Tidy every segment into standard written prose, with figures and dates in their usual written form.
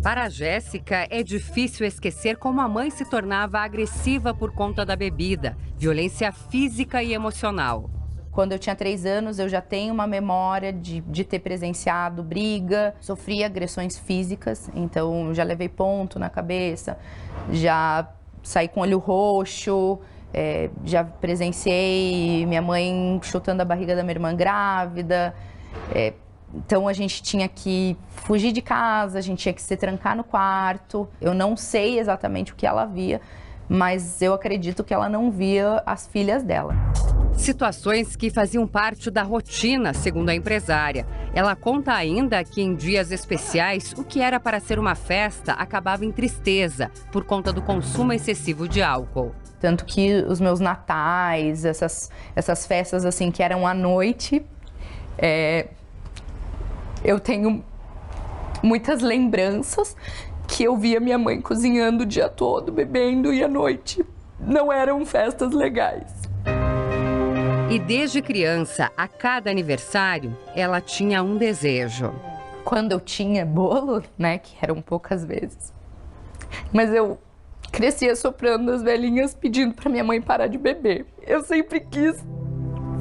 Para a Jéssica, é difícil esquecer como a mãe se tornava agressiva por conta da bebida, violência física e emocional. Quando eu tinha 3 anos, eu já tenho uma memória de ter presenciado briga, sofri agressões físicas, então já levei ponto na cabeça, já saí com olho roxo, já presenciei minha mãe chutando a barriga da minha irmã grávida. Então a gente tinha que fugir de casa, a gente tinha que se trancar no quarto. Eu não sei exatamente o que ela via, mas eu acredito que ela não via as filhas dela. Situações que faziam parte da rotina, segundo a empresária. Ela conta ainda que em dias especiais, o que era para ser uma festa acabava em tristeza, por conta do consumo excessivo de álcool. Tanto que os meus natais, essas festas assim que eram à noite, eu tenho muitas lembranças que eu via minha mãe cozinhando o dia todo, bebendo, e à noite não eram festas legais. E desde criança, a cada aniversário, ela tinha um desejo. Quando eu tinha bolo, né, que eram poucas vezes, mas eu crescia soprando as velhinhas pedindo para minha mãe parar de beber. Eu sempre quis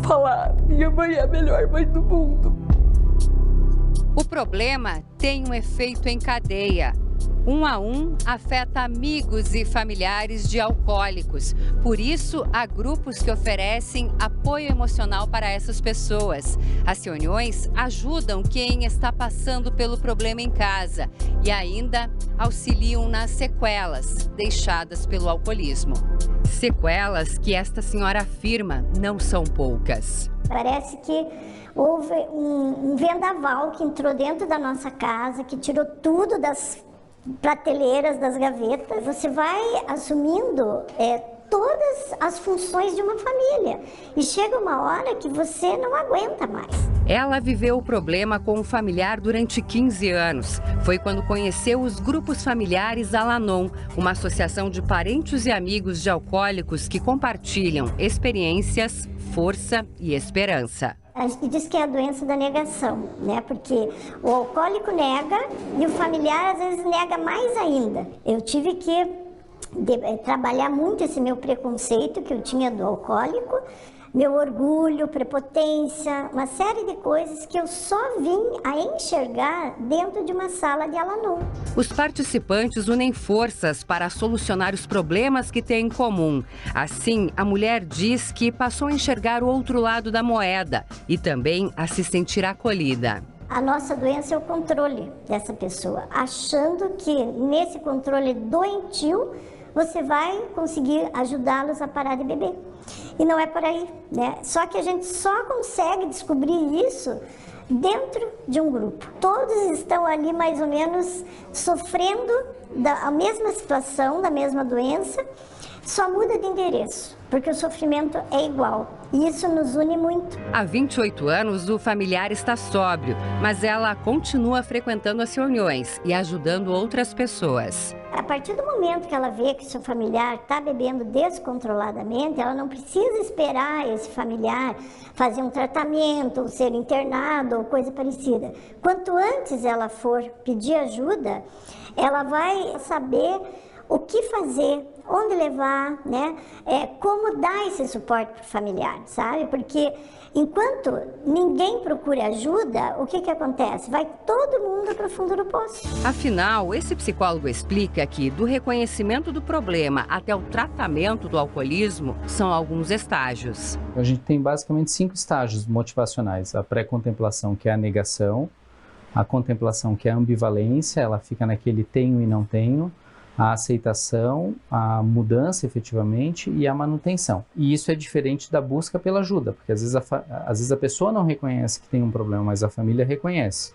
falar, minha mãe é a melhor mãe do mundo. O problema tem um efeito em cadeia. Um a um, afeta amigos e familiares de alcoólicos. Por isso, há grupos que oferecem apoio emocional para essas pessoas. As reuniões ajudam quem está passando pelo problema em casa e ainda auxiliam nas sequelas deixadas pelo alcoolismo. Sequelas que esta senhora afirma não são poucas. Parece que houve um vendaval que entrou dentro da nossa casa, que tirou tudo das prateleiras, das gavetas. Você vai assumindo todas as funções de uma família e chega uma hora que você não aguenta mais. Ela viveu o problema com um familiar durante 15 anos. Foi quando conheceu os grupos familiares Al-Anon, uma associação de parentes e amigos de alcoólicos que compartilham experiências, força e esperança. A gente diz que é a doença da negação, né? Porque o alcoólico nega e o familiar às vezes nega mais ainda. Eu tive que trabalhar muito esse meu preconceito que eu tinha do alcoólico, meu orgulho, prepotência, uma série de coisas que eu só vim a enxergar dentro de uma sala de Al-Anon. Os participantes unem forças para solucionar os problemas que têm em comum. Assim, a mulher diz que passou a enxergar o outro lado da moeda e também a se sentir acolhida. A nossa doença é o controle dessa pessoa, achando que nesse controle doentio você vai conseguir ajudá-los a parar de beber. E não é por aí, né? Só que a gente só consegue descobrir isso dentro de um grupo. Todos estão ali mais ou menos sofrendo da mesma situação, da mesma doença, só muda de endereço, porque o sofrimento é igual. E isso nos une muito. Há 28 anos, o familiar está sóbrio, mas ela continua frequentando as reuniões e ajudando outras pessoas. A partir do momento que ela vê que seu familiar está bebendo descontroladamente, ela não precisa esperar esse familiar fazer um tratamento, ou ser internado, ou coisa parecida. Quanto antes ela for pedir ajuda, ela vai saber o que fazer, onde levar, né? Como dar esse suporte para o familiar, sabe? Porque enquanto ninguém procura ajuda, o que acontece? Vai todo mundo para o fundo do poço. Afinal, esse psicólogo explica que do reconhecimento do problema até o tratamento do alcoolismo são alguns estágios. A gente tem basicamente 5 estágios motivacionais. A pré-contemplação, que é a negação. A contemplação, que é a ambivalência, ela fica naquele tenho e não tenho. A aceitação, a mudança efetivamente e a manutenção. E isso é diferente da busca pela ajuda, porque às vezes a pessoa não reconhece que tem um problema, mas a família reconhece.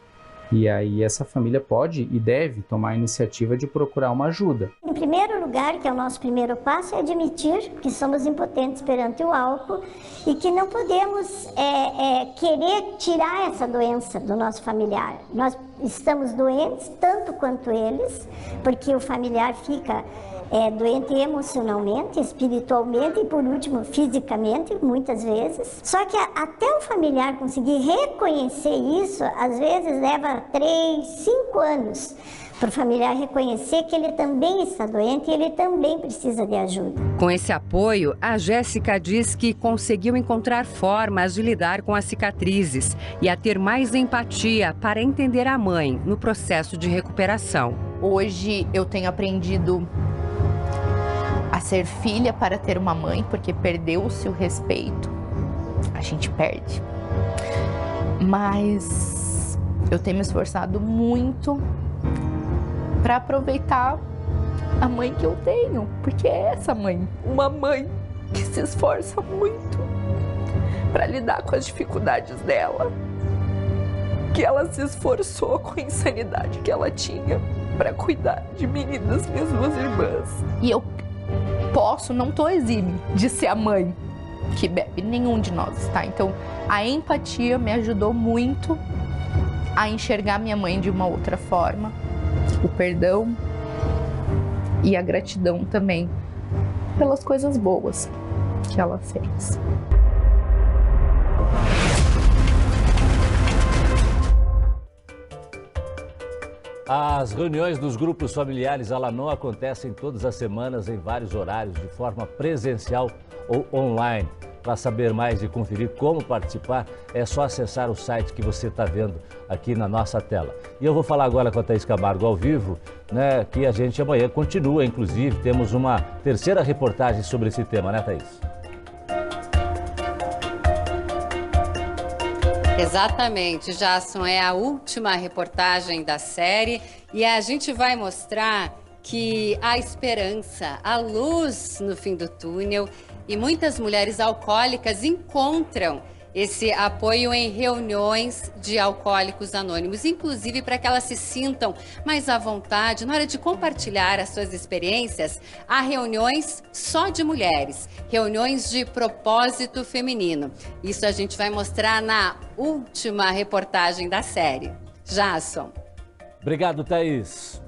E aí essa família pode e deve tomar a iniciativa de procurar uma ajuda. Em primeiro lugar, que é o nosso primeiro passo, é admitir que somos impotentes perante o álcool e que não podemos querer tirar essa doença do nosso familiar. Nós estamos doentes tanto quanto eles, porque o familiar fica doente emocionalmente, espiritualmente e, por último, fisicamente, muitas vezes. Só que até o familiar conseguir reconhecer isso, às vezes leva 3, 5 anos. Para o familiar reconhecer que ele também está doente e ele também precisa de ajuda. Com esse apoio, a Jéssica diz que conseguiu encontrar formas de lidar com as cicatrizes e a ter mais empatia para entender a mãe no processo de recuperação. Hoje eu tenho aprendido a ser filha para ter uma mãe, porque perdeu-se o respeito. A gente perde. Mas eu tenho me esforçado muito para aproveitar a mãe que eu tenho, porque é essa mãe, uma mãe que se esforça muito para lidar com as dificuldades dela, que ela se esforçou com a insanidade que ela tinha para cuidar de mim e das minhas duas irmãs. E eu não tô exime de ser a mãe que bebe, nenhum de nós está. Então, a empatia me ajudou muito a enxergar minha mãe de uma outra forma, o perdão e a gratidão também pelas coisas boas que ela fez. As reuniões dos grupos familiares Alanon acontecem todas as semanas em vários horários, de forma presencial ou online. Para saber mais e conferir como participar, é só acessar o site que você está vendo aqui na nossa tela. E eu vou falar agora com a Thaís Camargo ao vivo, né, que a gente amanhã continua, inclusive, temos uma terceira reportagem sobre esse tema, né, Thaís? Exatamente, Jasson, é a última reportagem da série e a gente vai mostrar que há esperança, há luz no fim do túnel e muitas mulheres alcoólicas encontram esse apoio em reuniões de alcoólicos anônimos, inclusive para que elas se sintam mais à vontade na hora de compartilhar as suas experiências. Há reuniões só de mulheres, reuniões de propósito feminino. Isso a gente vai mostrar na última reportagem da série. Jasson. Obrigado, Thaís.